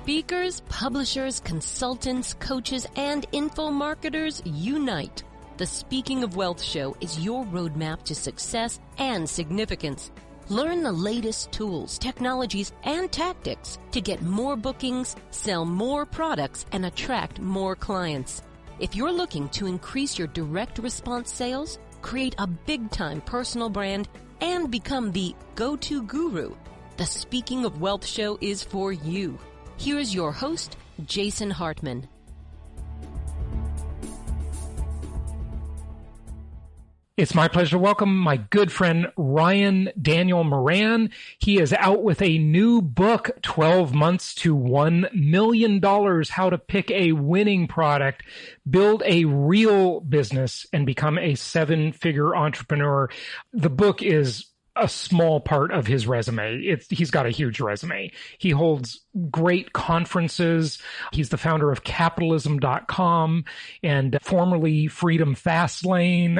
Speakers, publishers, consultants, coaches, and info marketers unite. The Speaking of Wealth Show is your roadmap to success and significance. Learn the latest tools, technologies, and tactics to get more bookings, sell more products, and attract more clients. If you're looking to increase your direct response sales, create a big-time personal brand, and become the go-to guru, the Speaking of Wealth Show is for you. Here's your host, Jason Hartman. It's my pleasure to welcome my good friend, Ryan Daniel Moran. He is out with a new book, 12 Months to $1 Million, How to Pick a Winning Product, Build a Real Business, and Become a Seven-Figure Entrepreneur. The book is a small part of his resume. He's got a huge resume. He holds great conferences. He's the founder of capitalism.com and formerly Freedom Fastlane.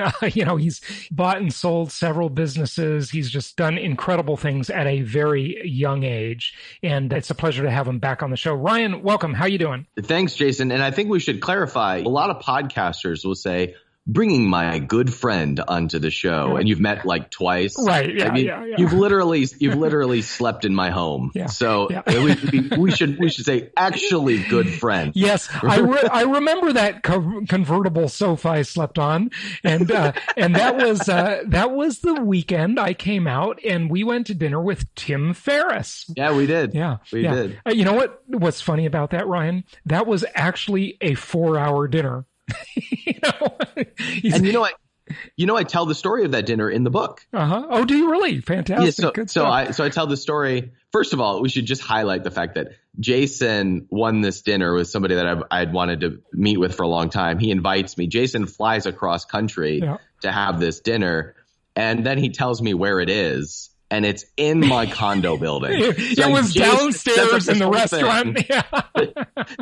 He's bought and sold several businesses. He's just done incredible things at a very young age. And it's a pleasure to have him back on the show. Ryan, welcome. How you doing? Thanks, Jason. And I think we should clarify, a lot of podcasters will say, bringing my good friend onto the show, and you've met like twice. Right. Yeah. I mean, yeah. You've literally slept in my home. Yeah. So yeah. we should say actually good friend. Yes. I remember that convertible sofa I slept on. And that was the weekend I came out and we went to dinner with Tim Ferriss. Yeah, we did. Yeah. We did. You know what's funny about that, Ryan? That was actually a 4-hour dinner. I tell the story of that dinner in the book. Oh, do you really? Fantastic. Yeah, so I tell the story. First of all, we should just highlight the fact that Jason won this dinner with somebody that I'd wanted to meet with for a long time. He invites me. Jason flies across country to have this dinner, and then he tells me where it is. And it's in my condo building. It was downstairs in the restaurant. Yeah.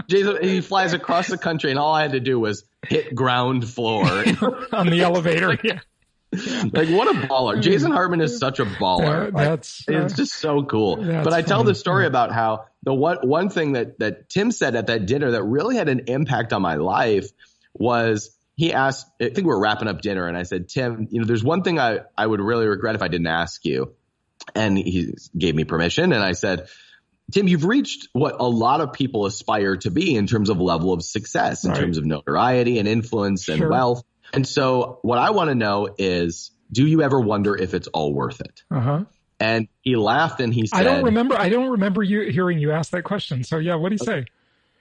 Jason, he flies across the country, and all I had to do was hit ground floor on the elevator. Yeah. Like, what a baller. Jason Hartman is such a baller. It's just so cool. But I tell the story about how the one thing that Tim said at that dinner that really had an impact on my life was he asked, I think we were wrapping up dinner, and I said, Tim, there's one thing I would really regret if I didn't ask you. And he gave me permission. And I said, Tim, you've reached what a lot of people aspire to be in terms of level of success, in terms of notoriety and influence and wealth. And so what I want to know is, do you ever wonder if it's all worth it? And he laughed and he said, I don't remember hearing you ask that question. So yeah, what did he say?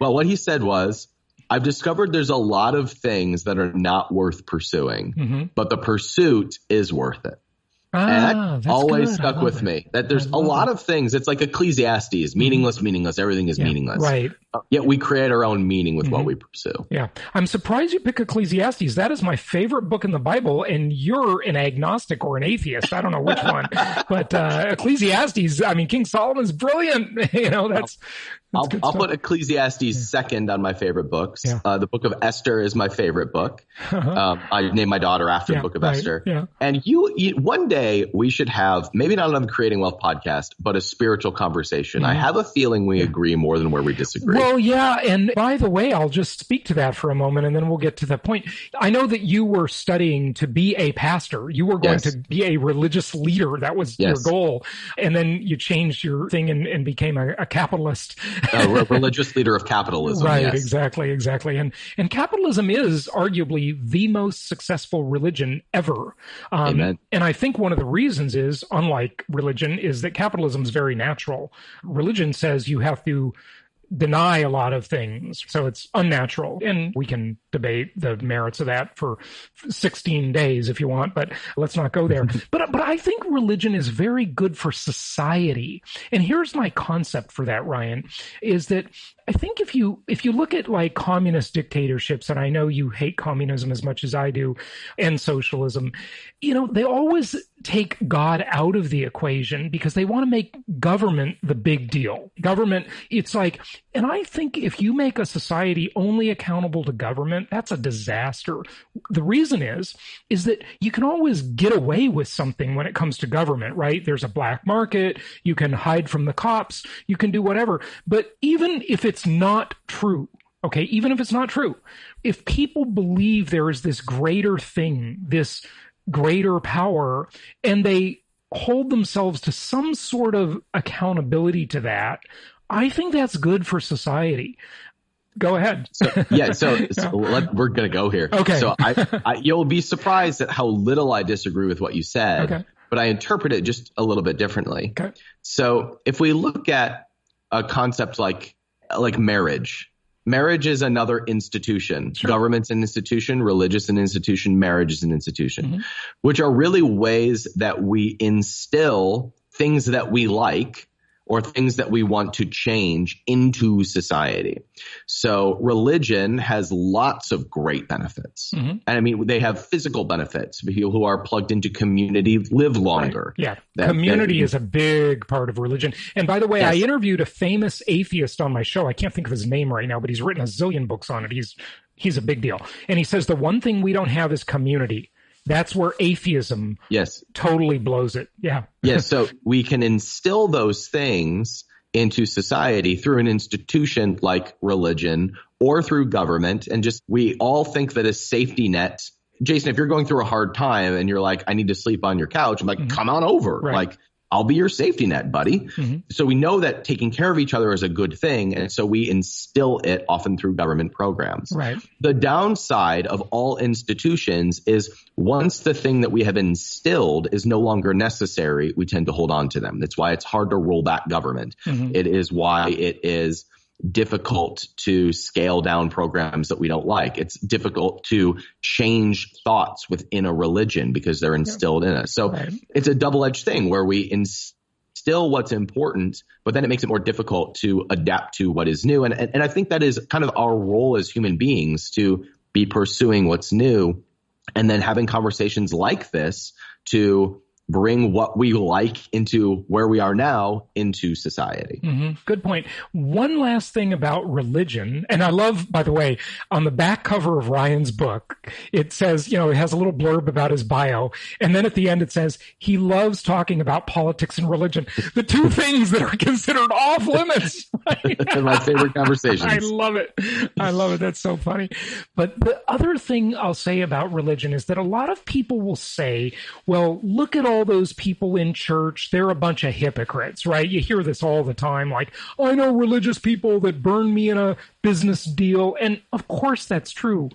Well, what he said was, I've discovered there's a lot of things that are not worth pursuing, but the pursuit is worth it. And that always stuck with me, that there's a lot of things. It's like Ecclesiastes, meaningless, everything is meaningless. Right. Yet we create our own meaning with what we pursue. Yeah. I'm surprised you pick Ecclesiastes. That is my favorite book in the Bible, and you're an agnostic or an atheist. I don't know which one. But Ecclesiastes, I mean, King Solomon's brilliant. I'll put Ecclesiastes second on my favorite books. Yeah. The book of Esther is my favorite book. I named my daughter after the book of Esther. Yeah. And one day we should have, maybe not another Creating Wealth podcast, but a spiritual conversation. I have a feeling we agree more than where we disagree. Well, yeah. And by the way, I'll just speak to that for a moment and then we'll get to the point. I know that you were studying to be a pastor. You were going to be a religious leader. That was your goal. And then you changed your thing and became a capitalist. A religious leader of capitalism. Right. Yes. Exactly. And capitalism is arguably the most successful religion ever. Amen. And I think one of the reasons is, unlike religion, is that capitalism is very natural. Religion says you have to deny a lot of things. So it's unnatural. And we can debate the merits of that for 16 days if you want, but let's not go there. But I think religion is very good for society. And here's my concept for that, Ryan, is that I think if you look at like communist dictatorships, and I know you hate communism as much as I do, and socialism, they always take God out of the equation because they want to make government the big deal. Government, it's like, and I think if you make a society only accountable to government, that's a disaster. The reason is that you can always get away with something when it comes to government, right? There's a black market. You can hide from the cops. You can do whatever. But even if it's not true, okay, even if it's not true, if people believe there is this greater thing, this greater power, and they hold themselves to some sort of accountability to that, I think that's good for society. Go ahead. We're going to go here. Okay. So you'll be surprised at how little I disagree with what you said, okay, but I interpret it just a little bit differently. Okay. So if we look at a concept like marriage, marriage is another institution. Sure. Government's an institution, religious an institution, marriage is an institution, mm-hmm, which are really ways that we instill things that we like or things that we want to change into society. So religion has lots of great benefits. Mm-hmm. And I mean, they have physical benefits. People who are plugged into community live longer. Right. Yeah. Community is a big part of religion. And by the way, yes, I interviewed a famous atheist on my show. I can't think of his name right now, but he's written a zillion books on it. He's a big deal. And he says the one thing we don't have is community. That's where atheism, yes, totally blows it. Yeah. Yes. So we can instill those things into society through an institution like religion or through government. And just, we all think that a safety net, Jason, if you're going through a hard time and you're like, I need to sleep on your couch, I'm like, mm-hmm, come on over. Right. Like, I'll be your safety net, buddy. Mm-hmm. So we know that taking care of each other is a good thing. And so we instill it often through government programs. Right. The downside of all institutions is once the thing that we have instilled is no longer necessary, we tend to hold on to them. That's why it's hard to roll back government. Mm-hmm. It is why it is difficult to scale down programs that we don't like. It's difficult to change thoughts within a religion because they're instilled in us. So right, it's a double-edged thing where we instill what's important, but then it makes it more difficult to adapt to what is new. And I think that is kind of our role as human beings, to be pursuing what's new and then having conversations like this to bring what we like into where we are now into society. Mm-hmm. Good point. One last thing about religion, and I love, by the way, on the back cover of Ryan's book, it says, it has a little blurb about his bio, and then at the end it says, he loves talking about politics and religion, the two things that are considered off limits. Right? My favorite conversations. I love it. That's so funny. But the other thing I'll say about religion is that a lot of people will say, well, look at all those people in church, they're a bunch of hypocrites, right? You hear this all the time, like, I know religious people that burn me in a business deal. And of course that's true,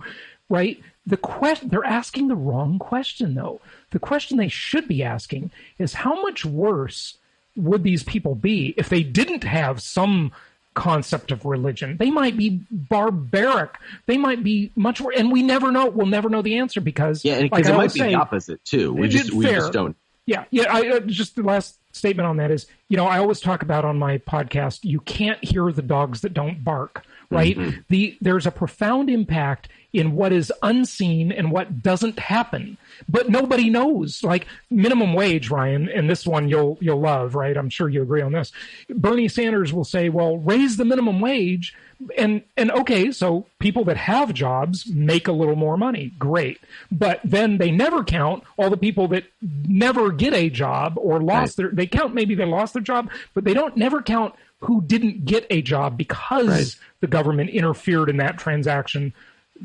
right? They're asking the wrong question, though. The question they should be asking is, how much worse would these people be if they didn't have some concept of religion? They might be barbaric. They might be much worse. And we never know. We'll never know the answer because, it might be the opposite too. We just don't. Yeah. Just the last statement on that is, I always talk about on my podcast, you can't hear the dogs that don't bark, right? Mm-hmm. There's a profound impact in what is unseen and what doesn't happen, but nobody knows. Like minimum wage, Ryan, and this one you'll love, right? I'm sure you agree on this. Bernie Sanders will say, well, raise the minimum wage. And okay, so people that have jobs make a little more money. Great. But then they never count all the people that never get a job or lost they count maybe they lost their job, but they never count who didn't get a job because the government interfered in that transaction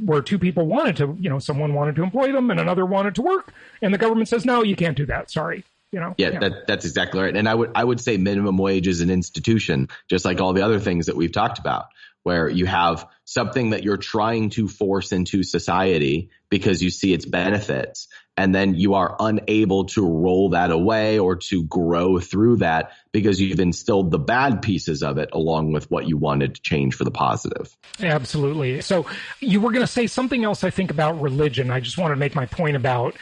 where two people wanted to, someone wanted to employ them and another wanted to work. And the government says, no, you can't do that. Sorry. That's exactly right. And I would say minimum wage is an institution, just like all the other things that we've talked about, where you have something that you're trying to force into society because you see its benefits, and then you are unable to roll that away or to grow through that because you've instilled the bad pieces of it along with what you wanted to change for the positive. Absolutely. So you were going to say something else, I think, about religion. I just wanted to make my point about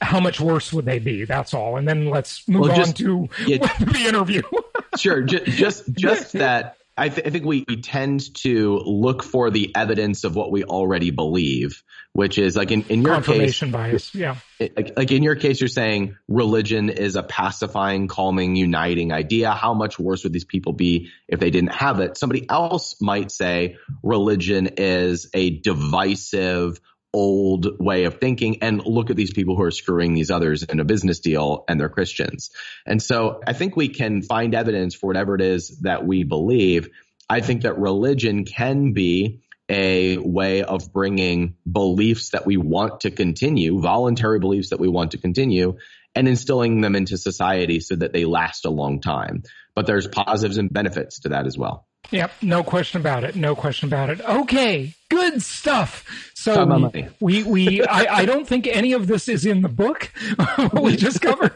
how much worse would they be? That's all. And then let's move on to the interview. Sure. Just that I think we tend to look for the evidence of what we already believe, which is like in your confirmation case, bias. Yeah. Like in your case, you're saying religion is a pacifying, calming, uniting idea. How much worse would these people be if they didn't have it? Somebody else might say religion is a divisive, old way of thinking, and look at these people who are screwing these others in a business deal and they're Christians. And so I think we can find evidence for whatever it is that we believe. I think that religion can be a way of bringing beliefs that we want to continue, voluntary beliefs that we want to continue, and instilling them into society so that they last a long time. But there's positives and benefits to that as well. Yep, no question about it. No question about it. Okay, good stuff. So I don't think any of this is in the book we just covered.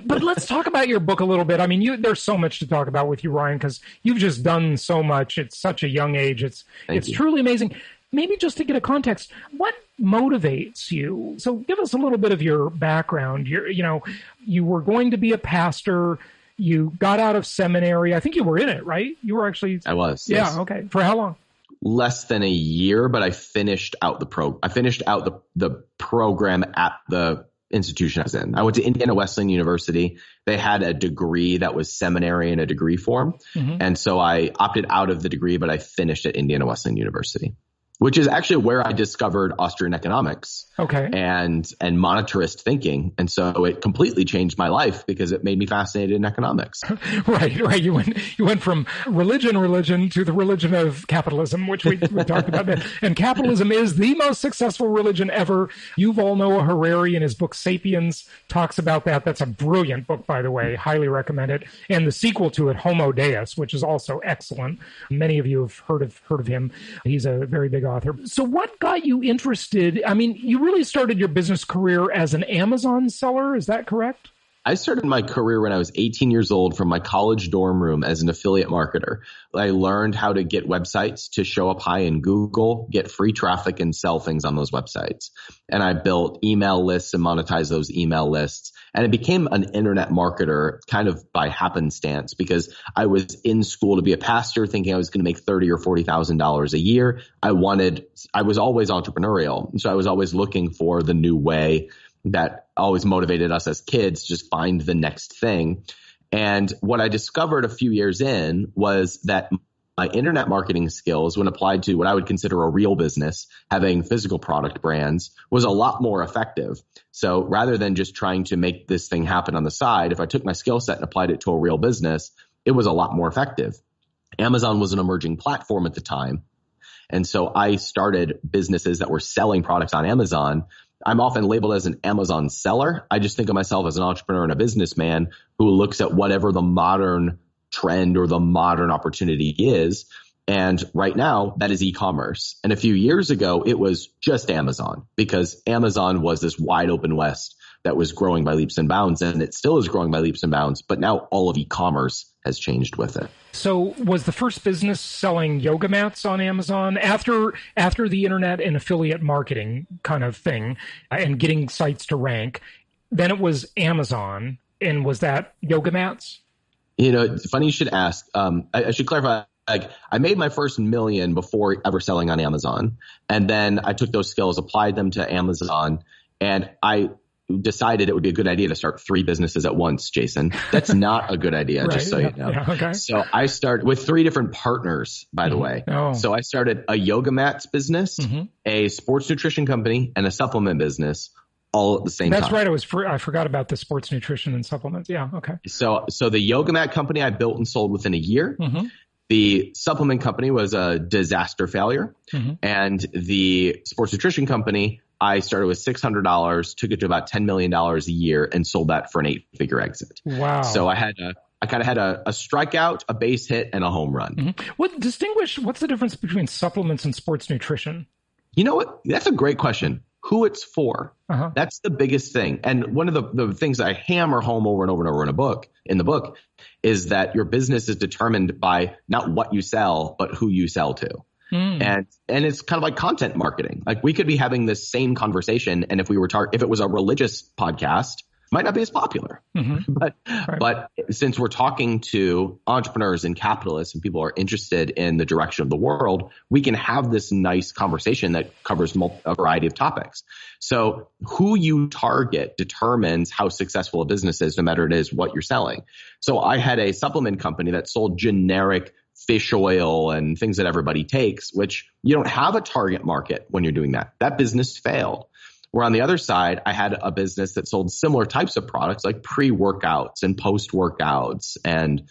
But let's talk about your book a little bit. I mean, there's so much to talk about with you, Ryan, because you've just done so much at such a young age. It's truly amazing. Maybe just to get a context, what motivates you? So give us a little bit of your background. You were going to be a pastor. You got out of seminary. I think you were in it, right? You were actually. I was. Yeah. Yes. Okay. For how long? Less than a year, but I finished out the program at the institution I was in. I went to Indiana Wesleyan University. They had a degree that was seminary in a degree form. Mm-hmm. And so I opted out of the degree, but I finished at Indiana Wesleyan University, which is actually where I discovered Austrian economics and monetarist thinking. And so it completely changed my life because it made me fascinated in economics. Right. You went from religion to the religion of capitalism, which we talked about that. And capitalism is the most successful religion ever. Yuval Noah Harari in his book Sapiens talks about that. That's a brilliant book, by the way. Highly recommend it. And the sequel to it, Homo Deus, which is also excellent. Many of you have heard of him. He's a very big author. So what got you interested? I mean, you really started your business career as an Amazon seller. Is that correct? I started my career when I was 18 years old from my college dorm room as an affiliate marketer. I learned how to get websites to show up high in Google, get free traffic, and sell things on those websites. And I built email lists and monetized those email lists. And I became an internet marketer kind of by happenstance because I was in school to be a pastor thinking I was going to make $30,000 or $40,000 a year. I was always entrepreneurial. So I was always looking for the new way that always motivated us as kids, just find the next thing. And what I discovered a few years in was that my internet marketing skills, when applied to what I would consider a real business, having physical product brands, was a lot more effective. So rather than just trying to make this thing happen on the side, if I took my skill set and applied it to a real business, it was a lot more effective. Amazon was an emerging platform at the time. And so I started businesses that were selling products on Amazon. I'm often labeled as an Amazon seller. I just think of myself as an entrepreneur and a businessman who looks at whatever the modern trend or the modern opportunity is. And right now, that is e-commerce. And a few years ago, it was just Amazon because Amazon was this wide open west that was growing by leaps and bounds, and it still is growing by leaps and bounds. But now all of e-commerce has changed with it. So was the first business selling yoga mats on Amazon after the internet and affiliate marketing kind of thing and getting sites to rank? Then it was Amazon. And was that yoga mats? It's funny you should ask. I should clarify. Like, I made my first $1 million before ever selling on Amazon. And then I took those skills, applied them to Amazon, and I decided it would be a good idea to start 3 businesses at once, Jason. That's not a good idea, just so you know. Yeah, okay. So I started with 3 different partners, by the way. Oh. So I started a yoga mats business, a sports nutrition company, and a supplement business all at the same time. That's right. I forgot about the sports nutrition and supplements. Yeah. Okay. So the yoga mat company I built and sold within a year. Mm-hmm. The supplement company was a disaster failure. Mm-hmm. And the sports nutrition company, I started with $600, took it to about $10 million a year and sold that for an 8-figure exit. Wow. So I kind of had a strikeout, a base hit, and a home run. Mm-hmm. What's the difference between supplements and sports nutrition? You know what? That's a great question. Who it's for. Uh-huh. That's the biggest thing. And one of the things I hammer home over and over and over in the book is that your business is determined by not what you sell, but who you sell to. And it's kind of like content marketing. Like we could be having this same conversation. And if we were if it was a religious podcast, might not be as popular. But since we're talking to entrepreneurs and capitalists and people are interested in the direction of the world, we can have this nice conversation that covers a variety of topics. So who you target determines how successful a business is, no matter it is what you're selling. So I had a supplement company that sold generic fish oil and things that everybody takes, which you don't have a target market when you're doing that. That business failed. Where on the other side, I had a business that sold similar types of products like pre-workouts and post-workouts and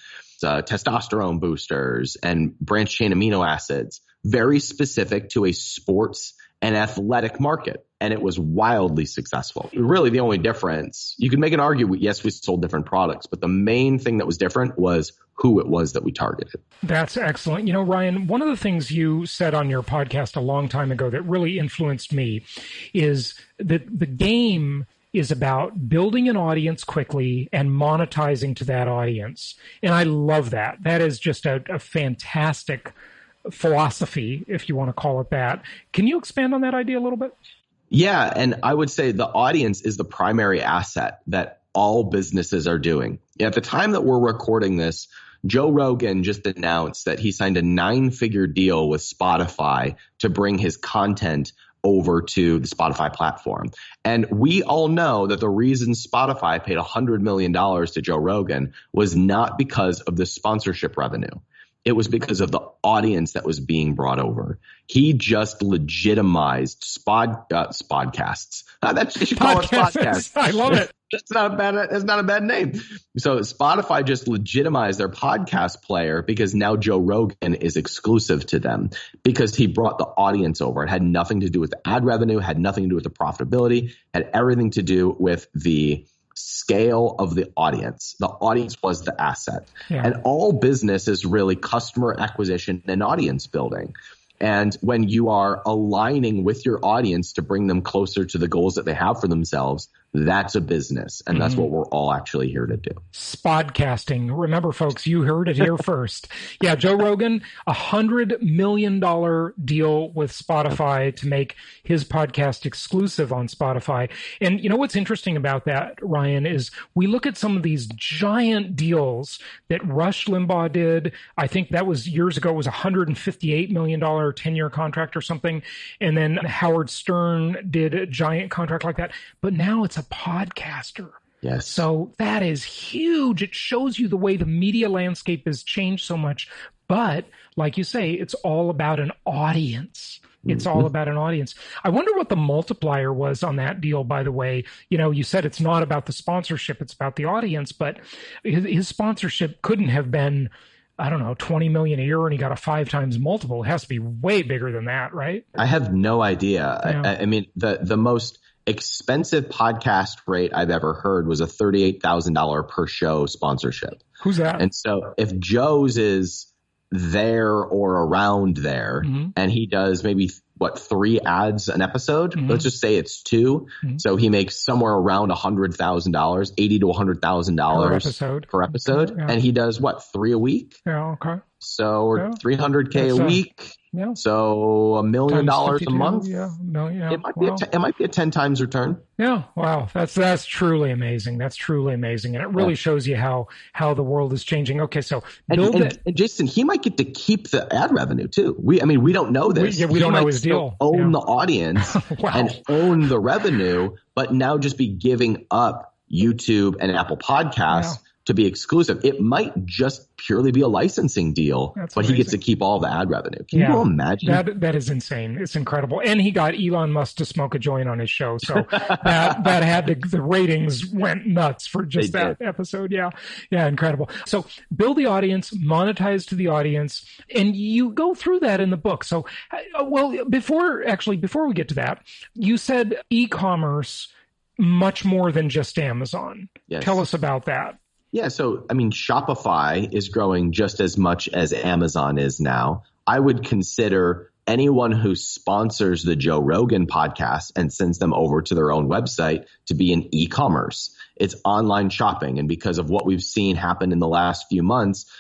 testosterone boosters and branched chain amino acids, very specific to a sports and athletic market. And it was wildly successful. Really, the only difference, you could make an argument, yes, we sold different products, but the main thing that was different was who it was that we targeted. That's excellent. You know, Ryan, one of the things you said on your podcast a long time ago that really influenced me is that the game is about building an audience quickly and monetizing to that audience. And I love that. That is just a fantastic philosophy, if you want to call it that. Can you expand on that idea a little bit? Yeah. And I would say the audience is the primary asset that all businesses are doing. At the time that we're recording this, Joe Rogan just announced that he signed a 9-figure deal with Spotify to bring his content over to the Spotify platform. And we all know that the reason Spotify paid $100 million to Joe Rogan was not because of the sponsorship revenue. It was because of the audience that was being brought over. He just legitimized spodcasts. They should call it podcasts. I love it. That's not a bad name. So Spotify just legitimized their podcast player because now Joe Rogan is exclusive to them because he brought the audience over. It had nothing to do with the ad revenue, had nothing to do with the profitability, had everything to do with the scale of the audience. The audience was the asset. Yeah. And all business is really customer acquisition and audience building. And when you are aligning with your audience to bring them closer to the goals that they have for themselves, that's a business. And that's what we're all actually here to do. Spodcasting. Remember, folks, you heard it here first. Yeah, Joe Rogan, $100 million deal with Spotify to make his podcast exclusive on Spotify. And you know what's interesting about that, Ryan, is we look at some of these giant deals that Rush Limbaugh did. I think that was years ago. It was $158 million 10-year contract or something. And then Howard Stern did a giant contract like that. But now it's a podcaster. Yes. So that is huge. It shows you the way the media landscape has changed so much. But like you say, it's all about an audience. It's all about an audience. I wonder what the multiplier was on that deal, by the way. You know, you said it's not about the sponsorship, it's about the audience, but his sponsorship couldn't have been, I don't know, 20 million a year and he got a 5 times multiple. It has to be way bigger than that, right? I have no idea. Yeah. I mean, the most expensive podcast rate I've ever heard was a $38,000 per show sponsorship. Who's that? And so if Joe's is there or around there and he does maybe 3 ads an episode, let's just say it's 2. So he makes somewhere around $100,000, $80,000 to $100,000 per episode. Yeah. And he does 3 a week? Yeah. Okay. So $300K a week. Yeah. So $1 million a month. Yeah. No, yeah. It might be a 10 times return. Yeah. Wow. That's truly amazing. That's truly amazing. And it really shows you how the world is changing. Okay. So and Jason, he might get to keep the ad revenue too. We don't know this. We don't know his deal. Own the audience and own the revenue, but now just be giving up YouTube and Apple Podcasts to be exclusive. It might just purely be a licensing deal, but he gets to keep all the ad revenue. Can you imagine? That is insane. It's incredible. And he got Elon Musk to smoke a joint on his show. So that had the ratings went nuts for just that episode. Yeah. Yeah. Incredible. So build the audience, monetize to the audience, and you go through that in the book. So, before we get to that, you said e-commerce much more than just Amazon. Yes. Tell us about that. Yeah. So, I mean, Shopify is growing just as much as Amazon is now. I would consider anyone who sponsors the Joe Rogan podcast and sends them over to their own website to be in e-commerce. It's online shopping. And because of what we've seen happen in the last few months,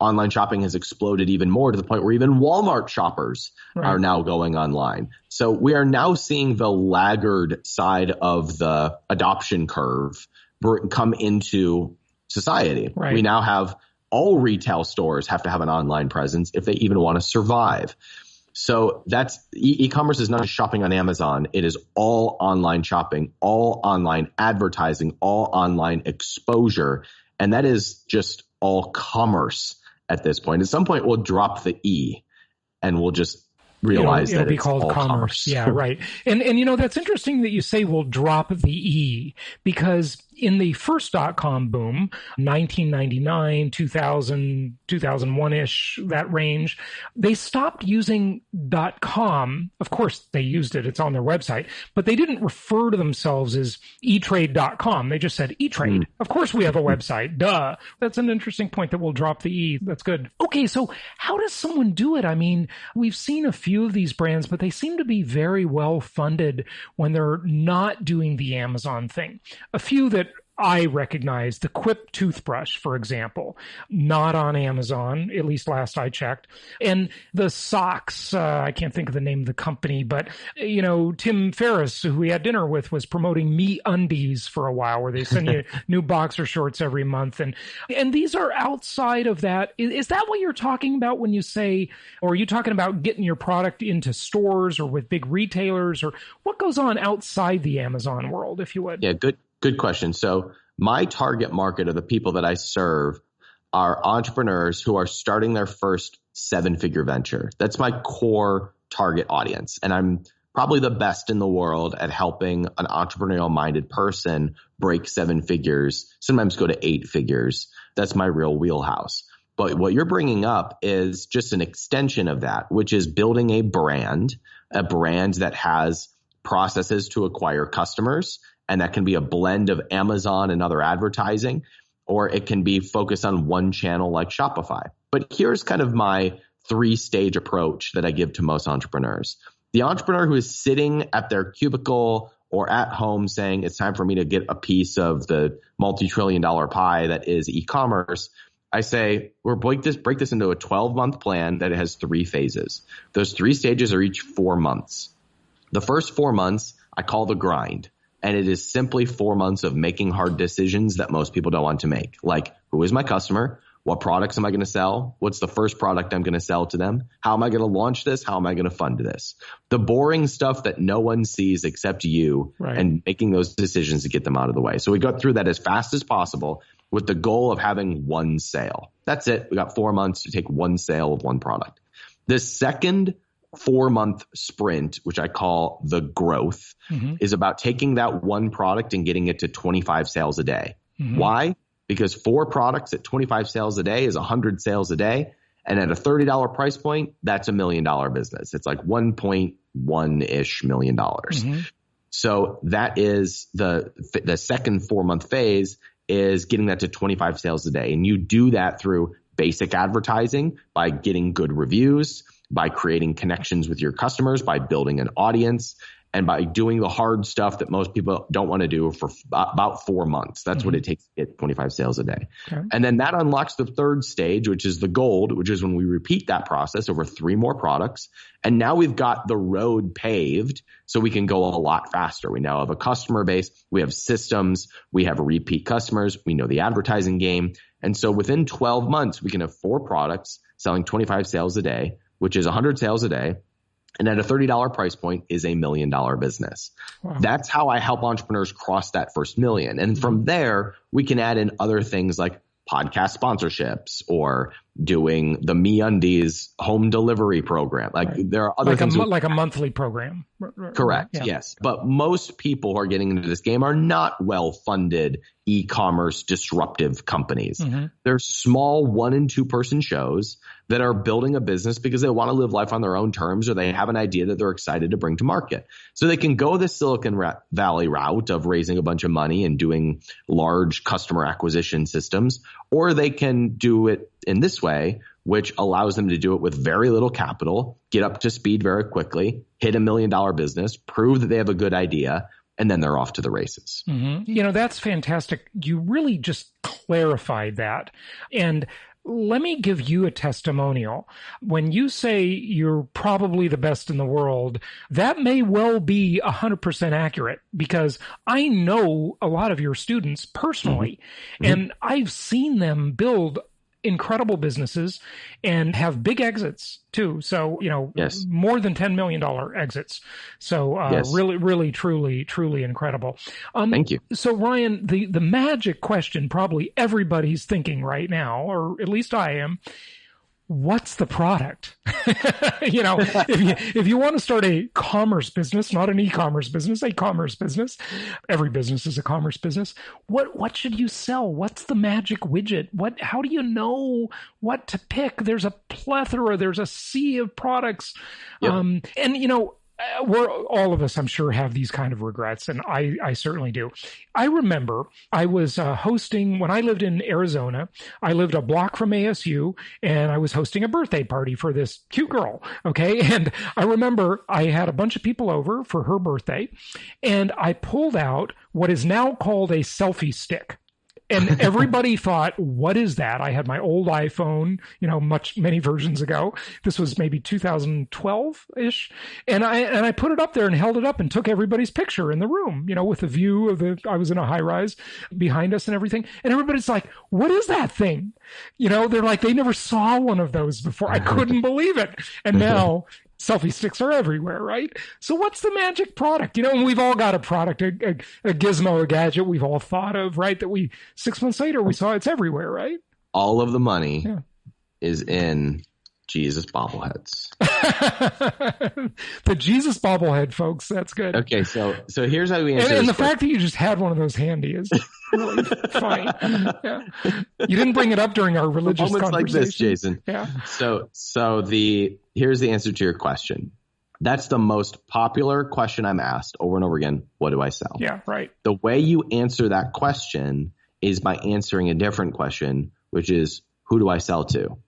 online shopping has exploded even more to the point where even Walmart shoppers are now going online. So we are now seeing the laggard side of the adoption curve come into society. Right. We now have all retail stores have to have an online presence if they even want to survive. So that's e-commerce is not just shopping on Amazon. It is all online shopping, all online advertising, all online exposure. And that is just all commerce at this point. At some point, we'll drop the E and we'll just realize it'll that be it's called all commerce. Yeah, right. And that's interesting that you say we'll drop the E, because in the first .com boom, 1999, 2000, 2001-ish, that range, they stopped using .com. Of course, they used it. It's on their website. But they didn't refer to themselves as eTrade.com. They just said eTrade. Of course, we have a website. Duh. That's an interesting point that we'll drop the E. That's good. Okay, so how does someone do it? I mean, we've seen a few of these brands, but they seem to be very well funded when they're not doing the Amazon thing. A few that I recognize, the Quip toothbrush, for example, not on Amazon, at least last I checked. And the socks, I can't think of the name of the company, but, Tim Ferriss, who we had dinner with, was promoting Me Undies for a while, where they send you new boxer shorts every month. And these are outside of that. Is that what you're talking about when you say, or are you talking about getting your product into stores or with big retailers, or what goes on outside the Amazon world, if you would? Yeah, Good question. So my target market of the people that I serve are entrepreneurs who are starting their first 7-figure venture. That's my core target audience. And I'm probably the best in the world at helping an entrepreneurial minded person break 7 figures, sometimes go to 8 figures. That's my real wheelhouse. But what you're bringing up is just an extension of that, which is building a brand that has processes to acquire customers. And that can be a blend of Amazon and other advertising, or it can be focused on one channel like Shopify. But here's kind of my 3-stage approach that I give to most entrepreneurs. The entrepreneur who is sitting at their cubicle or at home saying it's time for me to get a piece of the multi-trillion-dollar pie that is e-commerce, I say, we'll break this into a 12-month plan that has 3 phases. Those 3 stages are each 4 months. The first 4 months I call the grind. And it is simply 4 months of making hard decisions that most people don't want to make. Like, who is my customer? What products am I going to sell? What's the first product I'm going to sell to them? How am I going to launch this? How am I going to fund this? The boring stuff that no one sees except you, right, and making those decisions to get them out of the way. So we got through that as fast as possible with the goal of having 1 sale. That's it. We got 4 months to take 1 sale of 1 product. The second 4-month sprint, which I call the growth, is about taking that 1 product and getting it to 25 sales a day. Why? Because 4 products at 25 sales a day is 100 sales a day. And at a $30 price point, that's $1 million business. It's like $1.1-ish million. So that is the second 4-month phase, is getting that to 25 sales a day. And you do that through basic advertising, by getting good reviews, by creating connections with your customers, by building an audience, and by doing the hard stuff that most people don't want to do for about 4 months. That's what it takes to get 25 sales a day. Okay. And then that unlocks the third stage, which is the gold, which is when we repeat that process over 3 more products. And now we've got the road paved so we can go a lot faster. We now have a customer base. We have systems. We have repeat customers. We know the advertising game. And so within 12 months, we can have 4 products selling 25 sales a day, which is 100 sales a day. And at a $30 price point is $1 million business. Wow. That's how I help entrepreneurs cross that first million. And from there, we can add in other things like podcast sponsorships or doing the MeUndies home delivery program. There are other things. Like a monthly program. Correct. Yeah. Yes. But most people who are getting into this game are not well-funded e-commerce disruptive companies. They're small 1 and 2 person shows that are building a business because they want to live life on their own terms, or they have an idea that they're excited to bring to market. So they can go the Silicon Valley route of raising a bunch of money and doing large customer acquisition systems, or they can do it in this way, which allows them to do it with very little capital, get up to speed very quickly, hit $1 million business, prove that they have a good idea, and then they're off to the races. That's fantastic. You really just clarified that. And let me give you a testimonial. When you say you're probably the best in the world, that may well be 100% accurate, because I know a lot of your students personally, and I've seen them build incredible businesses and have big exits too. So, more than $10 million exits. So, really, really, truly incredible. Thank you. So Ryan, the magic question probably everybody's thinking right now, or at least I am, what's the product? If you want to start a commerce business, not an e-commerce business, a commerce business, every business is a commerce business. What should you sell? What's the magic widget? How do you know what to pick? There's a plethora, there's a sea of products. Yep. We're all of us, I'm sure, have these kind of regrets, and I certainly do. I remember I was hosting, when I lived in Arizona, I lived a block from ASU, and I was hosting a birthday party for this cute girl, okay? And I remember I had a bunch of people over for her birthday, and I pulled out what is now called a selfie stick. And everybody thought, what is that? I had my old iPhone, many versions ago. This was maybe 2012-ish. And I put it up there and held it up and took everybody's picture in the room, with the view of I was in a high rise behind us and everything. And everybody's like, what is that thing? They're like, they never saw one of those before. I couldn't believe it. And now selfie sticks are everywhere, right? So what's the magic product? And we've all got a product, a gizmo, a gadget we've all thought of, right? That 6 months later, we saw it's everywhere, right? All of the money is in Jesus bobbleheads. The Jesus bobblehead, folks. That's good. Okay, so here's how we answer and the fact that you just had one of those handy is really funny. Yeah. You didn't bring it up during our religious moments conversation. Like this, Jason. Yeah. So here's the answer to your question. That's the most popular question I'm asked over and over again. What do I sell? Yeah, right. The way you answer that question is by answering a different question, which is, who do I sell to?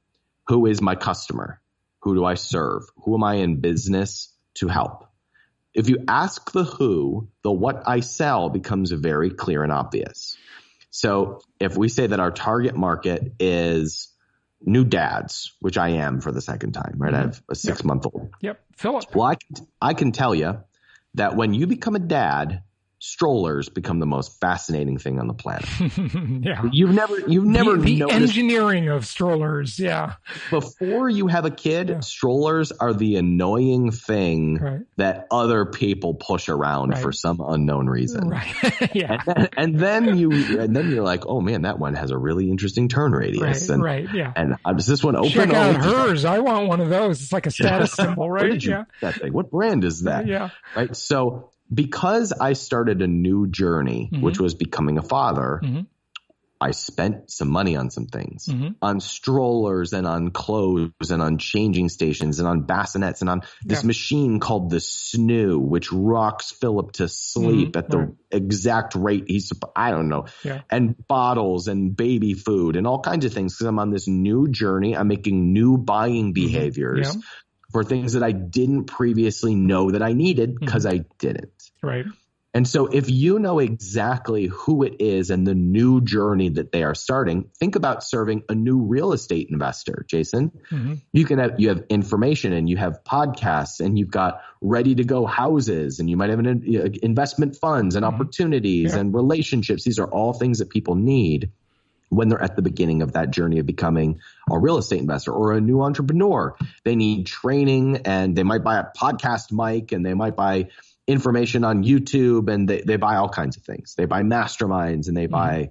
Who is my customer? Who do I serve? Who am I in business to help? If you ask the who, the what I sell becomes very clear and obvious. So if we say that our target market is new dads, which I am for the second time, right? I have a 6-month-old. Yep. Philip. Well, I can tell you that when you become a dad, strollers become the most fascinating thing on the planet. Yeah. You've never the noticed engineering of strollers. Yeah. Before you have a kid, strollers are the annoying thing that other people push around for some unknown reason. Right. Yeah. And then you're like, oh man, that one has a really interesting turn radius. Yeah. And does this one open? Check out hers. I want one of those. It's like a status symbol, right? Where did you that thing? What brand is that? Yeah. Right. So because I started a new journey, which was becoming a father, I spent some money on some things, on strollers and on clothes and on changing stations and on bassinets and on this machine called the Snoo, which rocks Philip to sleep at the exact rate I don't know, and bottles and baby food and all kinds of things. Because I'm on this new journey. I'm making new buying behaviors for things that I didn't previously know that I needed because I didn't. Right. And so if you know exactly who it is and the new journey that they are starting, think about serving a new real estate investor, Jason. You have information and you have podcasts and you've got ready to go houses and you might have investment funds and opportunities and relationships. These are all things that people need when they're at the beginning of that journey of becoming a real estate investor or a new entrepreneur. They need training and they might buy a podcast mic and they might buy information on YouTube and they buy all kinds of things. They buy masterminds and they buy.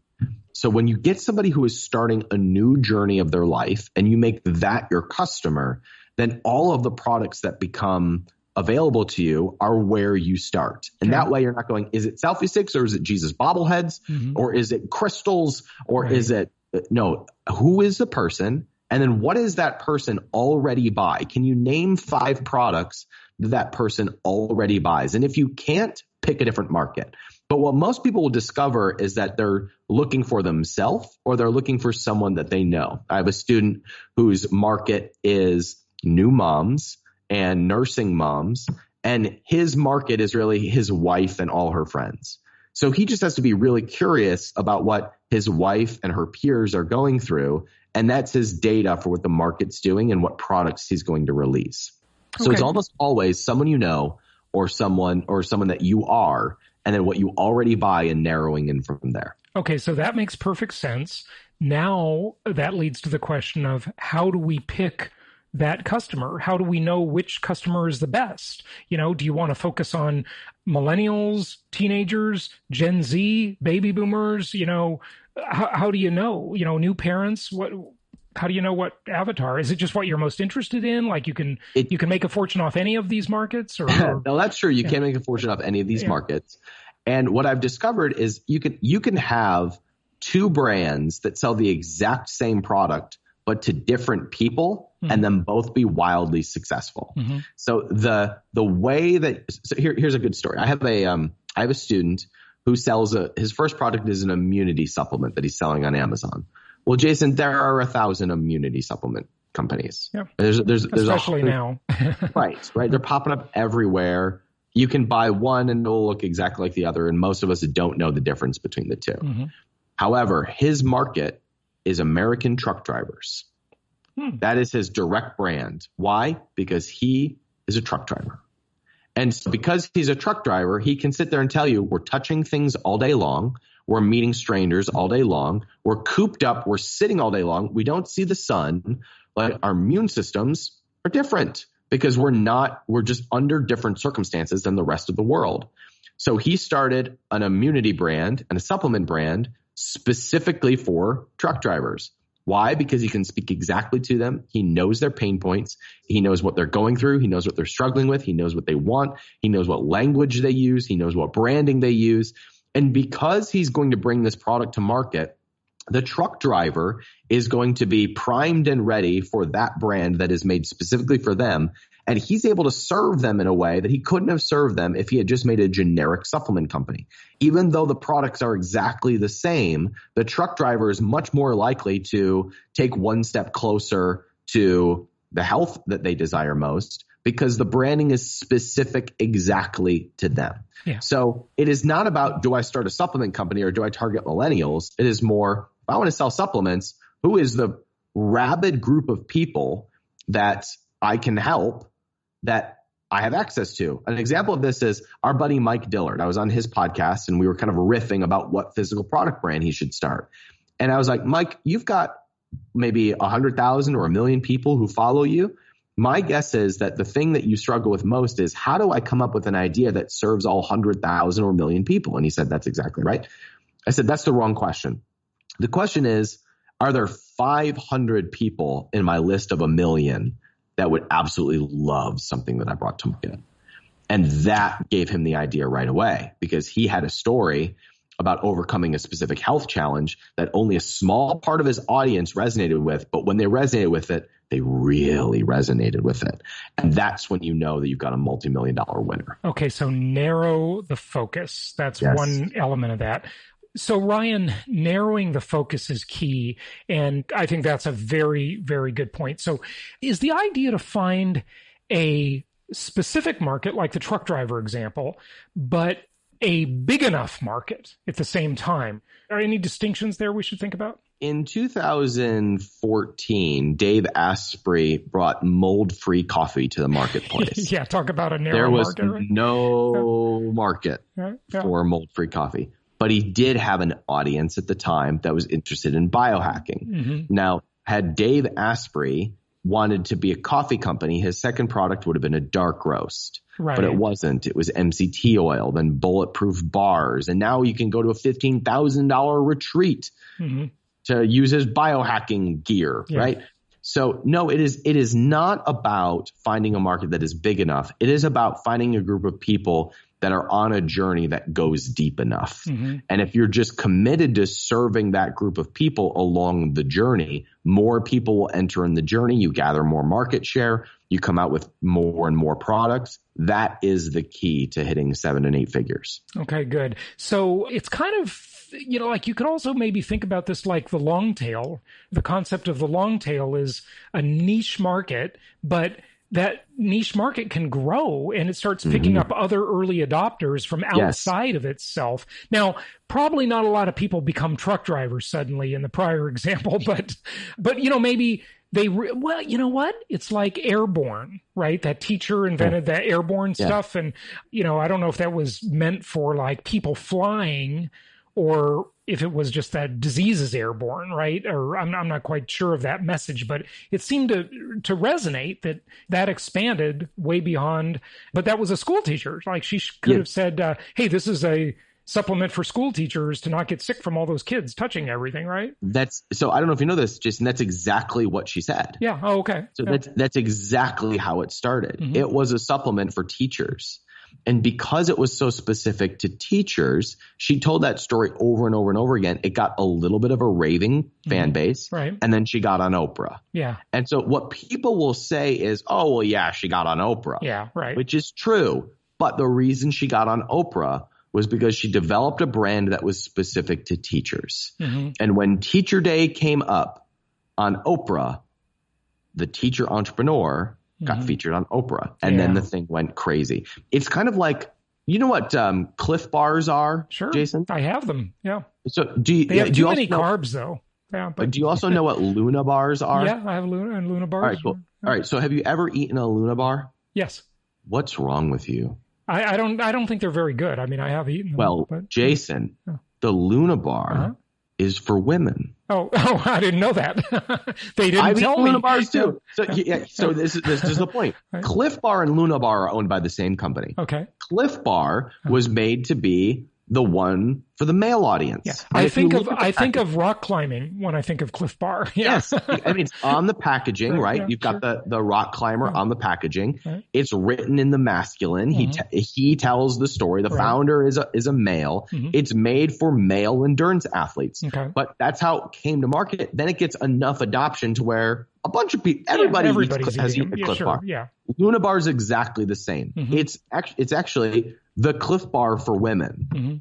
So when you get somebody who is starting a new journey of their life and you make that your customer, then all of the products that become available to you are where you start. And that way you're not going, is it selfie sticks or is it Jesus bobbleheads or is it crystals or is it no, who is the person? And then what does that person already buy? Can you name 5 products that person already buys? And if you can't, pick a different market. But what most people will discover is that they're looking for themselves or they're looking for someone that they know. I have a student whose market is new moms and nursing moms, and his market is really his wife and all her friends. So he just has to be really curious about what his wife and her peers are going through And that's his data for what the market's doing and what products he's going to release. So it's almost always someone you know or someone that you are, and then what you already buy and narrowing in from there. Okay, so that makes perfect sense. Now that leads to the question of how do we pick that customer? How do we know which customer is the best? Do you want to focus on millennials, teenagers, Gen Z, baby boomers? How do you know? New parents? How do you know what avatar? Is it just what you're most interested in? Like you can make a fortune off any of these markets? No, that's true. You can make a fortune off any of these markets. And what I've discovered is you can have two brands that sell the exact same product, but to different people, and then both be wildly successful. Mm-hmm. So the way here's a good story. I have a student who sells his first product is an immunity supplement that he's selling on Amazon. Well, Jason, there are 1,000 immunity supplement companies. Yeah. There's especially now. right. They're popping up everywhere. You can buy one and it'll look exactly like the other, and most of us don't know the difference between the two. Mm-hmm. However, his market is American truck drivers. That is his direct brand. Why? Because he is a truck driver. And so because he's a truck driver, he can sit there and tell you, we're touching things all day long. We're meeting strangers all day long. We're cooped up. We're sitting all day long. We don't see the sun. Like our immune systems are different because we're just under different circumstances than the rest of the world. So he started an immunity brand and a supplement brand specifically for truck drivers. Why? Because he can speak exactly to them. He knows their pain points. He knows what they're going through. He knows what they're struggling with. He knows what they want. He knows what language they use. He knows what branding they use. And because he's going to bring this product to market, the truck driver is going to be primed and ready for that brand that is made specifically for them. And he's able to serve them in a way that he couldn't have served them if he had just made a generic supplement company. Even though the products are exactly the same, the truck driver is much more likely to take one step closer to the health that they desire most because the branding is specific exactly to them. Yeah. So it is not about, do I start a supplement company or do I target millennials? It is more, if I want to sell supplements, who is the rabid group of people that I can help that I have access to? An example of this is our buddy Mike Dillard. I was on his podcast and we were kind of riffing about what physical product brand he should start. And I was like, Mike, you've got maybe 100,000 or 1 million people who follow you. My guess is that the thing that you struggle with most is how do I come up with an idea that serves all 100,000 or 1 million people? And he said, that's exactly right. I said, that's the wrong question. The question is, are there 500 people in my list of 1 million that would absolutely love something that I brought to market? And that gave him the idea right away because he had a story about overcoming a specific health challenge that only a small part of his audience resonated with. But when they resonated with it, they really resonated with it. And that's when you know that you've got a multi-million-dollar winner. Okay, so narrow the focus. That's one element of that. So Ryan, narrowing the focus is key. And I think that's a very, very good point. So is the idea to find a specific market, like the truck driver example, but a big enough market at the same time? Are any distinctions there we should think about? In 2014, Dave Asprey brought mold-free coffee to the marketplace. Yeah, talk about a narrow market. There was no market for mold-free coffee. But he did have an audience at the time that was interested in biohacking. Mm-hmm. Now, had Dave Asprey wanted to be a coffee company, his second product would have been a dark roast. Right. But it wasn't. It was MCT oil, then bulletproof bars. And now you can go to a $15,000 retreat to use his biohacking gear, right? So no, it is not about finding a market that is big enough. It is about finding a group of people that are on a journey that goes deep enough. Mm-hmm. And if you're just committed to serving that group of people along the journey, more people will enter in the journey. You gather more market share. You come out with more and more products. That is the key to hitting 7 and 8 figures. Okay, good. So it's kind of, like you could also maybe think about this like the long tail. The concept of the long tail is a niche market, but that niche market can grow and it starts picking up other early adopters from outside of itself. Now, probably not a lot of people become truck drivers suddenly in the prior example, but maybe well, you know what? It's like airborne, right? That teacher invented that airborne stuff. And, I don't know if that was meant for like people flying or if it was just that disease is airborne, right? Or I'm not quite sure of that message, but it seemed to resonate that expanded way beyond, but that was a school teacher. Like she could have said, hey, this is a supplement for school teachers to not get sick from all those kids touching everything, right? So I don't know if you know this, Jason, that's exactly what she said. Yeah. Oh, okay. So that's exactly how it started. Mm-hmm. It was a supplement for teachers. And because it was so specific to teachers, she told that story over and over and over again. It got a little bit of a raving fan base. Right. And then she got on Oprah. Yeah. And so what people will say is, oh, well, yeah, she got on Oprah. Yeah, right. Which is true. But the reason she got on Oprah was because she developed a brand that was specific to teachers. Mm-hmm. And when Teacher Day came up on Oprah, the teacher entrepreneur got featured on Oprah. And then the thing went crazy. It's kind of like, you know what Cliff Bars are, sure, Jason? I have them, yeah. So they have too many carbs, though. Yeah, but do you also know what Luna Bars are? Yeah, I have Luna Bars. All right, cool. All right, so have you ever eaten a Luna Bar? Yes. What's wrong with you? I don't think they're very good. I mean, I have eaten them. Well, but, Jason, the Luna Bar is for women. Oh, I didn't know that. They didn't tell me. Luna Bars too. So this is the point. Right. Cliff Bar and Luna Bar are owned by the same company. Okay. Cliff Bar was made to be the one for the male audience. Yeah. I think of rock climbing when I think of Cliff Bar. Yeah. Yes. I mean, it's on the packaging, right? Yeah, you've got the rock climber on the packaging. Right. It's written in the masculine. He tells the story. The founder is a male. Mm-hmm. It's made for male endurance athletes. Okay. But that's how it came to market. Then it gets enough adoption to where a bunch of people, everybody has eaten a Cliff Bar. Yeah. Luna Bar is exactly the same. Mm-hmm. It's actually the Cliff Bar for women. Mm-hmm.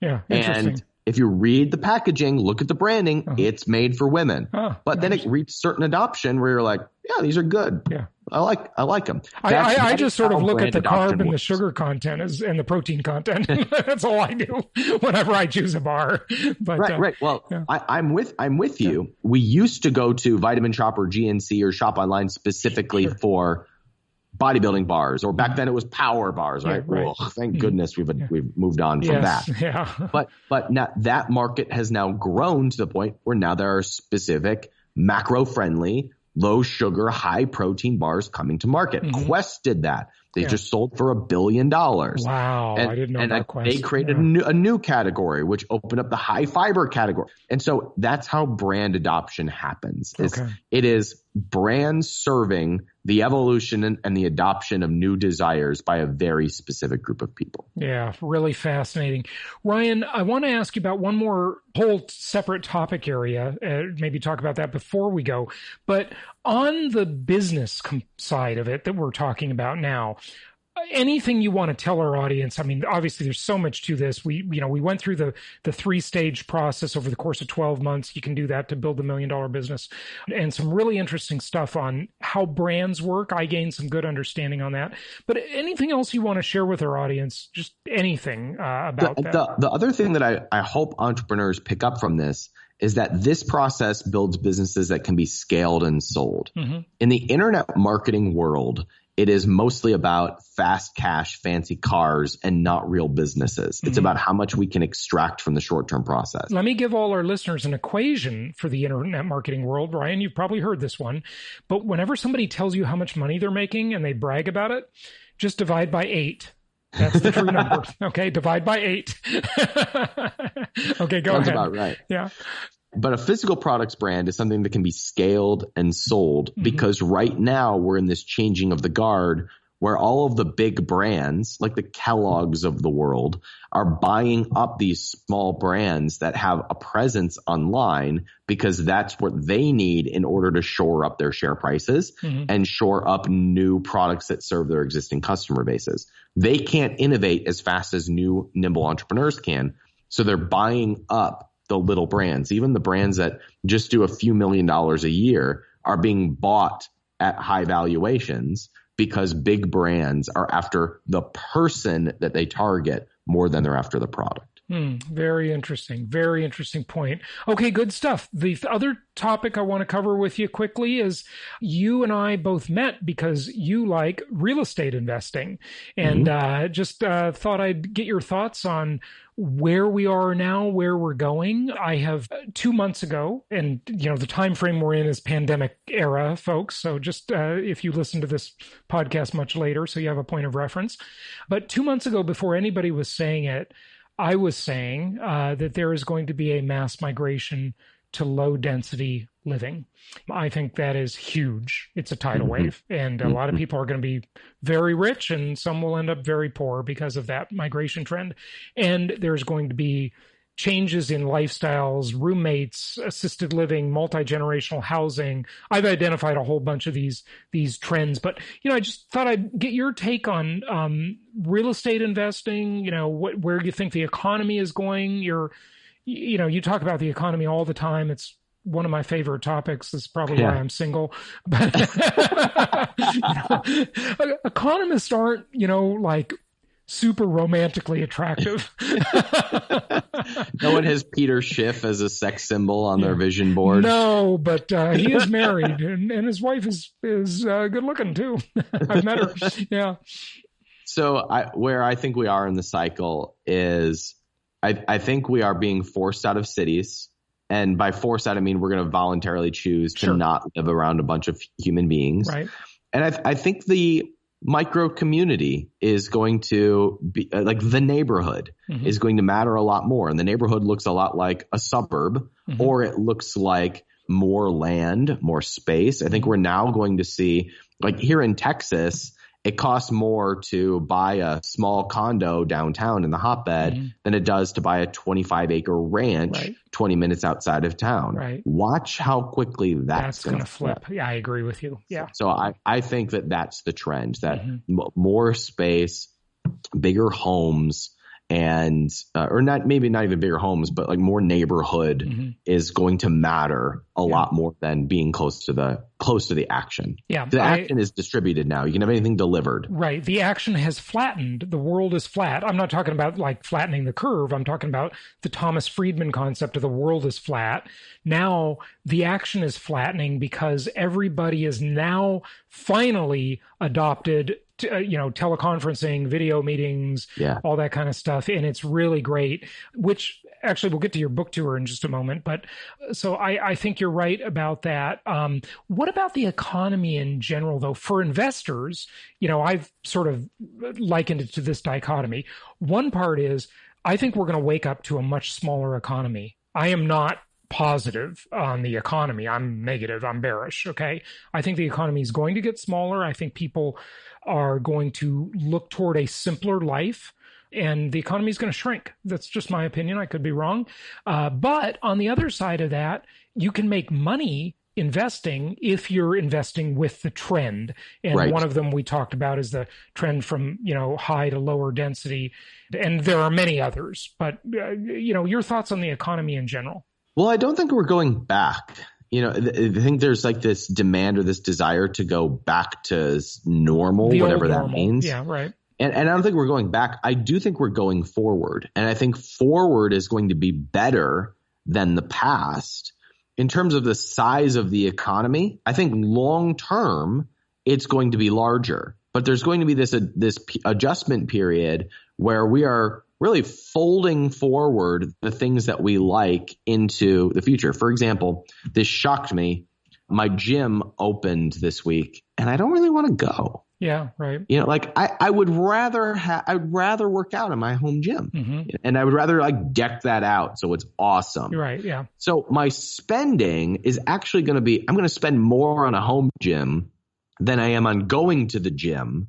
Yeah, interesting. And if you read the packaging, look at the branding, it's made for women. But then it reached certain adoption where you're like, yeah, these are good. Yeah. I like them. I just sort of look at the carb and the sugar content and the protein content. That's all I do whenever I choose a bar. But, right. Well, yeah. I'm with you. We used to go to Vitamin Shop or GNC or shop online specifically for bodybuilding bars, or back then it was power bars, right? Yeah, right. Well, thank goodness we've moved on from that. Yeah. But now that market has now grown to the point where now there are specific macro-friendly, low sugar, high protein bars coming to market. Mm-hmm. Quest did that. They just sold for $1 billion. Wow. I didn't know about Quest. They created a new category, which opened up the high fiber category. And so that's how brand adoption happens. It is brands serving the evolution and the adoption of new desires by a very specific group of people. Yeah, really fascinating. Ryan, I want to ask you about one more whole separate topic area, maybe talk about that before we go. But on the business side of it that we're talking about now, anything you want to tell our audience? I mean, obviously there's so much to this. We went through the 3-stage process over the course of 12 months. You can do that to build $1 million business, and some really interesting stuff on how brands work. I gained some good understanding on that. But anything else you want to share with our audience? Just anything about that. The other thing that I hope entrepreneurs pick up from this is that this process builds businesses that can be scaled and sold. Mm-hmm. In the internet marketing world, it is mostly about fast cash, fancy cars, and not real businesses. It's about how much we can extract from the short-term process. Let me give all our listeners an equation for the internet marketing world. Ryan, you've probably heard this one. But whenever somebody tells you how much money they're making and they brag about it, just divide by 8. That's the true number. Okay, divide by 8. Okay, go ahead. That's about right. Yeah. But a physical products brand is something that can be scaled and sold because right now we're in this changing of the guard where all of the big brands like the Kellogg's of the world are buying up these small brands that have a presence online because that's what they need in order to shore up their share prices and shore up new products that serve their existing customer bases. They can't innovate as fast as new nimble entrepreneurs can. So they're buying up the little brands. Even the brands that just do a few $1 million a year are being bought at high valuations because big brands are after the person that they target more than they're after the product. Very interesting. Very interesting point. Okay, good stuff. The other topic I want to cover with you quickly is you and I both met because you like real estate investing. And just thought I'd get your thoughts on where we are now, where we're going. I have 2 months ago, and the time frame we're in is pandemic era, folks. So just if you listen to this podcast much later, so you have a point of reference. But 2 months ago, before anybody was saying it, I was saying that there is going to be a mass migration to low density living. I think that is huge. It's a tidal wave, and a lot of people are going to be very rich, and some will end up very poor because of that migration trend. And there's going to be changes in lifestyles, roommates, assisted living, multi-generational housing. I've identified a whole bunch of these trends, but I just thought I'd get your take on real estate investing. Where you think the economy is going. You talk about the economy all the time. It's one of my favorite topics. This is probably why I'm single. But economists aren't, like super romantically attractive. No one has Peter Schiff as a sex symbol on their vision board. No, but he is married, and his wife is good looking too. I've met her. Yeah. So where I think we are in the cycle is I think we are being forced out of cities. And by forced out, I mean we're going to voluntarily choose to not live around a bunch of human beings. Right. And I think the micro community is going to be like the neighborhood is going to matter a lot more. And the neighborhood looks a lot like a suburb, or it looks like more land, more space. I think we're now going to see, like here in Texas, it costs more to buy a small condo downtown in the hotbed than it does to buy a 25-acre ranch 20 minutes outside of town. Right. Watch how quickly that's going to flip. Yeah, I agree with you. Yeah. So I think that's the trend, that more space, bigger homes, and or not even bigger homes, but like more neighborhood is going to matter a lot more than being close to the action. Yeah, the action is distributed now. You can have anything delivered. Right. The action has flattened. The world is flat. I'm not talking about like flattening the curve. I'm talking about the Thomas Friedman concept of the world is flat. Now the action is flattening because everybody is now finally adopted teleconferencing, video meetings, all that kind of stuff. And it's really great, which actually we'll get to your book tour in just a moment. But so I think you're right about that. What about the economy in general, though? For investors, I've sort of likened it to this dichotomy. One part is I think we're going to wake up to a much smaller economy. I am not positive on the economy. I'm negative. I'm bearish. Okay. I think the economy is going to get smaller. I think people are going to look toward a simpler life, and the economy is going to shrink. That's just my opinion. I could be wrong. But on the other side of that, you can make money investing if you're investing with the trend. And one of them we talked about is the trend from, high to lower density. And there are many others. But, your thoughts on the economy in general? Well, I don't think we're going back. I think there's like this demand or this desire to go back to normal, whatever that means. Yeah, right. And I don't think we're going back. I do think we're going forward. And I think forward is going to be better than the past in terms of the size of the economy. I think long term, it's going to be larger. But there's going to be this adjustment period where we are really folding forward the things that we like into the future. For example, this shocked me. My gym opened this week and I don't really want to go. Yeah, right. I would rather work out in my home gym, and I would rather like deck that out so it's awesome. Right. Yeah. So my spending is actually going to be, I'm going to spend more on a home gym than I am on going to the gym.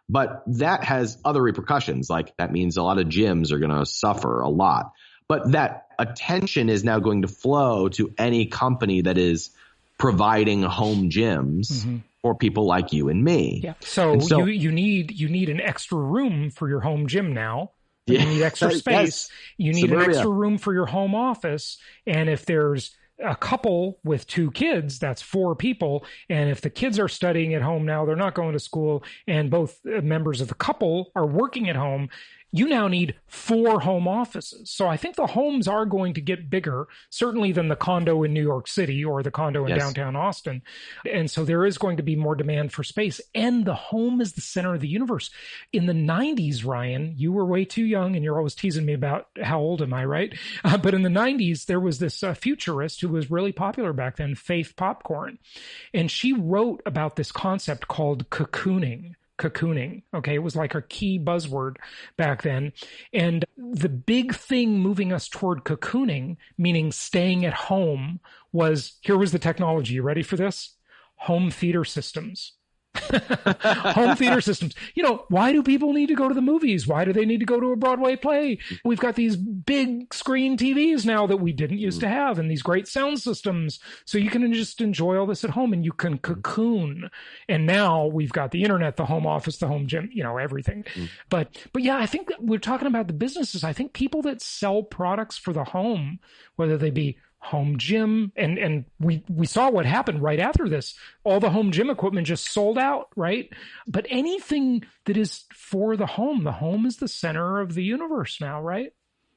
But that has other repercussions. Like that means a lot of gyms are going to suffer a lot. But that attention is now going to flow to any company that is providing home gyms for people like you and me. Yeah. So you need an extra room for your home gym now. You need extra space. Yes. You need an extra room for your home office. And if there's a couple with 2 kids, that's 4 people. And if the kids are studying at home now, they're not going to school, and both members of the couple are working at home, you now need 4 home offices. So I think the homes are going to get bigger, certainly than the condo in New York City or the condo in downtown Austin. And so there is going to be more demand for space. And the home is the center of the universe. In the 90s, Ryan, you were way too young, and you're always teasing me about how old am I, right? But in the 90s, there was this futurist who was really popular back then, Faith Popcorn. And she wrote about this concept called cocooning. Cocooning. Okay. It was like our key buzzword back then. And the big thing moving us toward cocooning, meaning staying at home, here was the technology. You ready for this? Home theater systems. Home theater systems. Why do people need to go to the movies? Why do they need to go to a Broadway play? We've got these big screen TVs now that we didn't used to have, and these great sound systems. So you can just enjoy all this at home, and you can cocoon. And now we've got the internet, the home office, the home gym, everything. But yeah, I think we're talking about the businesses. I think people that sell products for the home, whether they be home gym, and we saw what happened right after this. All the home gym equipment just sold out, right? But anything that is for the home is the center of the universe now, right?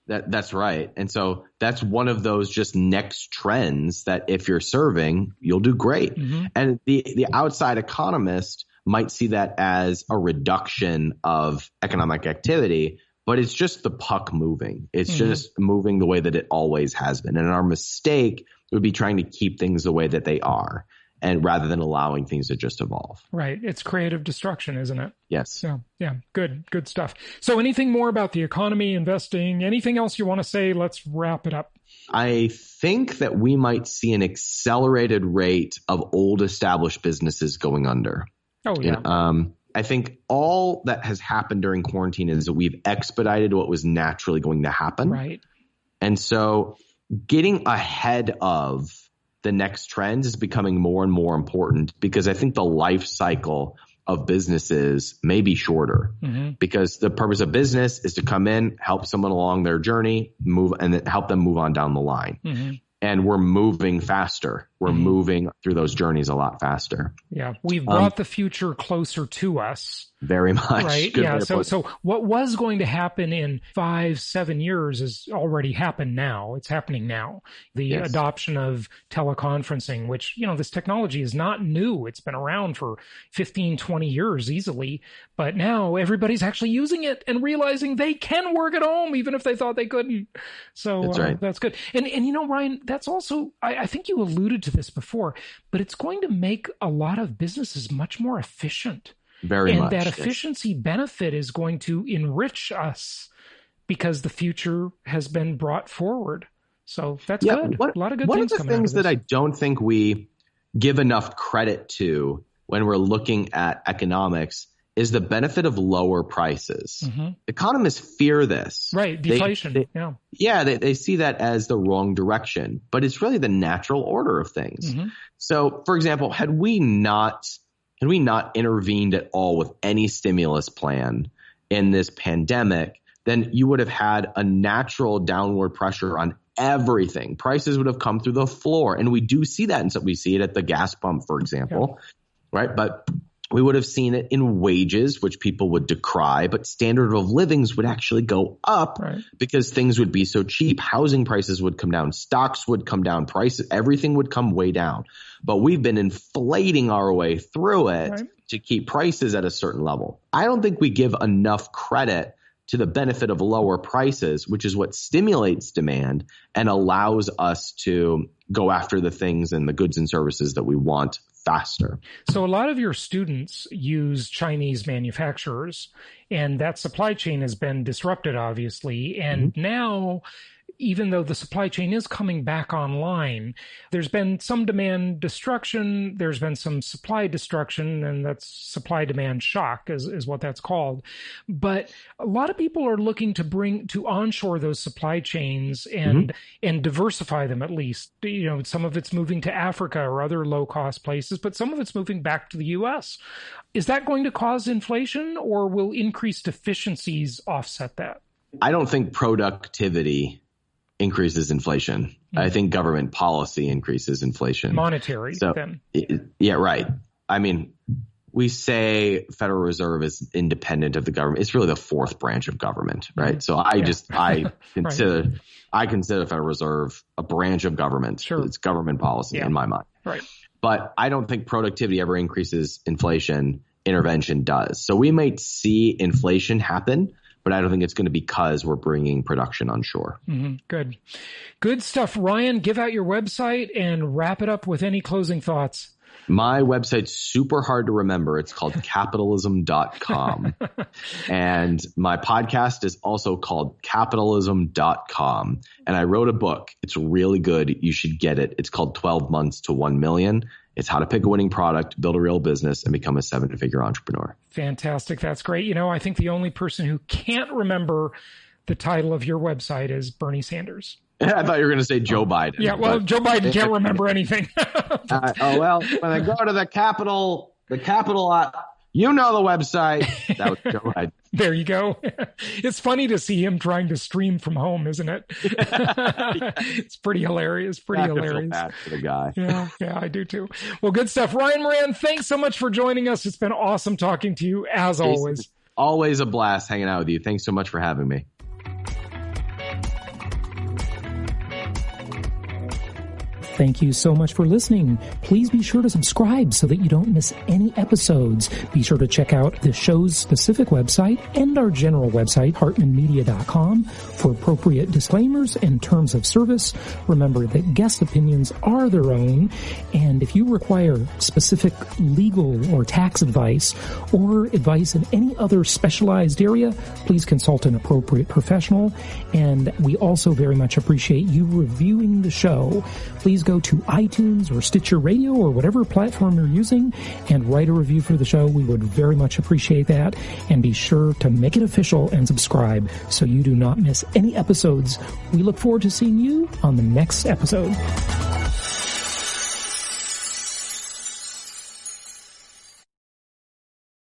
That's right. And so that's one of those just next trends that if you're serving, you'll do great. And the outside economist might see that as a reduction of economic activity, but it's just the puck moving. It's just moving the way that it always has been. And our mistake would be trying to keep things the way that they are, and rather than allowing things to just evolve. Right. It's creative destruction, isn't it? Yes. Yeah. Good stuff. So anything more about the economy, investing, anything else you want to say? Let's wrap it up. I think that we might see an accelerated rate of old established businesses going under. Oh, yeah. I think all that has happened during quarantine is that we've expedited what was naturally going to happen. Right. And so getting ahead of the next trends is becoming more and more important, because I think the life cycle of businesses may be shorter, because the purpose of business is to come in, help someone along their journey, move, and then help them move on down the line. And we're moving faster. We're moving through those journeys a lot faster. Yeah. We've brought the future closer to us. Very much. Right. Good yeah. So what was going to happen in 5-7 years has already happened now. It's happening now. The adoption of teleconferencing, which, this technology is not new. It's been around for 15-20 years easily. But now everybody's actually using it and realizing they can work at home, even if they thought they couldn't. So that's right. That's good. And Ryan, that's also, I think you alluded to this before, but it's going to make a lot of businesses much more efficient. Very much. And that efficiency benefit is going to enrich us because the future has been brought forward. So that's good. A lot of good things coming out of this. One of the things that I don't think we give enough credit to when we're looking at economics is the benefit of lower prices. Economists fear this. Right. Deflation. They see that as the wrong direction, but it's really the natural order of things. So, for example, had we not intervened at all with any stimulus plan in this pandemic, then you would have had a natural downward pressure on everything. Prices would have come through the floor. And we do see that. And so we see it at the gas pump, for example, right? But we would have seen it in wages, which people would decry, but standard of livings would actually go up because things would be so cheap. Housing prices would come down, stocks would come down, prices, everything would come way down. But we've been inflating our way through it to keep prices at a certain level. I don't think we give enough credit to the benefit of lower prices, which is what stimulates demand and allows us to go after the things and the goods and services that we want faster. So a lot of your students use Chinese manufacturers, and that supply chain has been disrupted, obviously. And now, even though the supply chain is coming back online, there's been some demand destruction, there's been some supply destruction, and that's supply demand shock is what that's called. But a lot of people are looking to onshore those supply chains and diversify them at least. Some of it's moving to Africa or other low-cost places, but some of it's moving back to the U.S. Is that going to cause inflation, or will increased efficiencies offset that? I don't think productivity increases inflation. Mm-hmm. I think government policy increases inflation. Monetary, then. Yeah, right. I mean, we say Federal Reserve is independent of the government. It's really the fourth branch of government, right? So I consider the Federal Reserve a branch of government. Sure. It's government policy in my mind. Right. But I don't think productivity ever increases inflation. Intervention does. So we might see inflation happen, but I don't think it's going to be because we're bringing production onshore. Mm-hmm. Good stuff. Ryan, give out your website and wrap it up with any closing thoughts. My website's super hard to remember. It's called capitalism.com. And my podcast is also called capitalism.com. And I wrote a book. It's really good. You should get it. It's called 12 Months to 1 Million. It's how to pick a winning product, build a real business, and become a 7-figure entrepreneur. Fantastic. That's great. I think the only person who can't remember the title of your website is Bernie Sanders. I thought you were going to say Joe Biden. Yeah, well, Joe Biden can't remember anything. Well, when I go to the Capitol, you know the website. That was Joe Biden. There you go. It's funny to see him trying to stream from home, isn't it? It's pretty hilarious. I feel bad for the guy. Yeah, I do too. Well, good stuff. Ryan Moran, thanks so much for joining us. It's been awesome talking to you, as always. Always a blast hanging out with you. Thanks so much for having me. Thank you so much for listening. Please be sure to subscribe so that you don't miss any episodes. Be sure to check out the show's specific website and our general website, hartmanmedia.com, for appropriate disclaimers and terms of service. Remember that guest opinions are their own, and if you require specific legal or tax advice or advice in any other specialized area, please consult an appropriate professional. And we also very much appreciate you reviewing the show. Please go to iTunes or Stitcher Radio or whatever platform you're using and write a review for the show. We would very much appreciate that. And be sure to make it official and subscribe so you do not miss any episodes. We look forward to seeing you on the next episode.